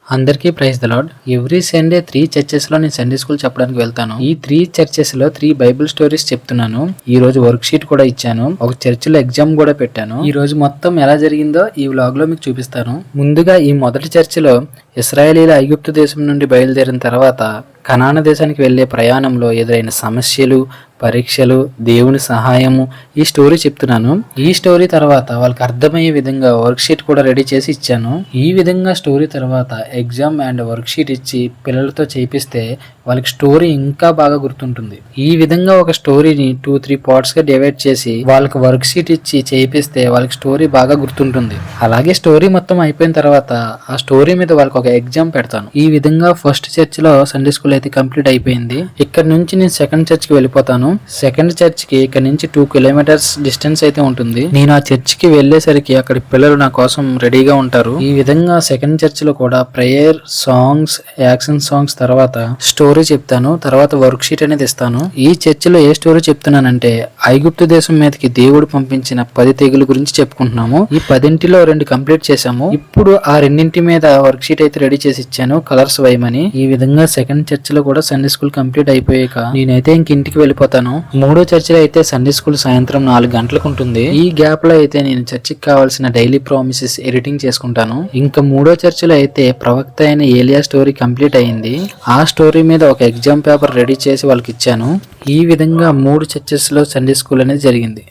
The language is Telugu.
అందరికీ praise the Lord. Every Sunday 3 churches లో నేను సండే స్కూల్ చెప్పడానికి వెళ్తాను. ఈ 3 చర్చెస్ లో 3 బైబిల్ స్టోరీస్ చెప్తున్నాను. ఈ రోజు వర్క్ షీట్ కూడా ఇచ్చాను. ఒక చర్చ్ లో ఎగ్జామ్ కూడా పెట్టాను. ఈ రోజు మొత్తం ఎలా జరిగిందో ఈ వ్లాగ్ లో మీకు చూపిస్తాను. ముందుగా ఈ మొదటి చర్చ్ లో ఇశ్రాయేలీల ఐగుప్తు దేశం నుండి బయలుదేరిన తర్వాత కనాన దేశానికి వెళ్లే ప్రయాణంలో ఎదురైన సమస్యలు, పరీక్షలు, దేవుని సహాయము, ఈ స్టోరీ చెప్తున్నాను. ఈ స్టోరీ తర్వాత వాళ్ళకి అర్థమయ్యే విధంగా వర్క్ షీట్ కూడా రెడీ చేసి ఇచ్చాను. ఈ విధంగా స్టోరీ తర్వాత ఎగ్జామ్ అండ్ వర్క్ షీట్ ఇచ్చి పిల్లలతో చేపిస్తే వాళ్ళకి స్టోరీ ఇంకా బాగా గుర్తుంటుంది. ఈ విధంగా ఒక స్టోరీని 2-3 పార్ట్స్ గా డివైడ్ చేసి వాళ్ళకి వర్క్ షీట్ ఇచ్చి చేపిస్తే వాళ్ళకి స్టోరీ బాగా గుర్తుంటుంది. అలాగే స్టోరీ మొత్తం అయిపోయిన తర్వాత ఆ స్టోరీ మీద వాళ్ళకి ఒక ఎగ్జామ్ పెడతాను. ఈ విధంగా ఫస్ట్ చర్చ్ లో సండే స్కూల్ అయితే కంప్లీట్ అయిపోయింది. ఇక్కడ నుంచి నేను సెకండ్ చర్చ్ కి వెళ్ళిపోతాను. సెకండ్ చర్చ్ కి ఇక్కడ నుంచి 2 కిలోమీటర్స్ డిస్టెన్స్ అయితే ఉంటుంది. నేను ఆ చర్చ్ కి వెళ్లేసరికి అక్కడ పిల్లలు నా కోసం రెడీగా ఉంటారు. ఈ విధంగా సెకండ్ చర్చ్ లో కూడా ప్రేయర్, సాంగ్స్, యాక్షన్ సాంగ్స్ తర్వాత స్టోరీ చెప్తాను. తర్వాత వర్క్ షీట్ అనేది ఇస్తాను. ఈ చర్చ్ లో ఏ స్టోరీ చెప్తున్నానంటే ఐగుప్తు దేశం మీదకి దేవుడు పంపించిన 10 తెగులు గురించి చెప్పుకుంటున్నాము. ఈ 10లో 2 కంప్లీట్ చేశాము. ఇప్పుడు ఆ 2 మీద వర్క్ షీట్ అయితే రెడీ చేసి ఇచ్చాను, కలర్స్ వేయమని. ఈ విధంగా సెకండ్ చర్చ్ లో కూడా సండే స్కూల్ కంప్లీట్ అయిపోయాక నేనైతే ఇంటికి వెళ్ళిపోతాను. మూడో చర్చిలో అయితే సండే స్కూల్ సాయంత్రం 4 గంటలకు ఉంటుంది. ఈ గ్యాప్ లో అయితే నేను చర్చికి కావాల్సిన డైలీ ప్రామిసెస్ ఎడిటింగ్ చేసుకుంటాను. ఇంకా మూడో చర్చిలో అయితే ప్రవక్త అయిన ఏలియా స్టోరీ కంప్లీట్ అయింది. ఆ స్టోరీ మీద ఒక ఎగ్జామ్ పేపర్ రెడీ చేసి వాళ్ళకి ఇచ్చాను. ఈ విధంగా 3 చర్చెస్ లో సండే స్కూల్ అనేది జరిగింది.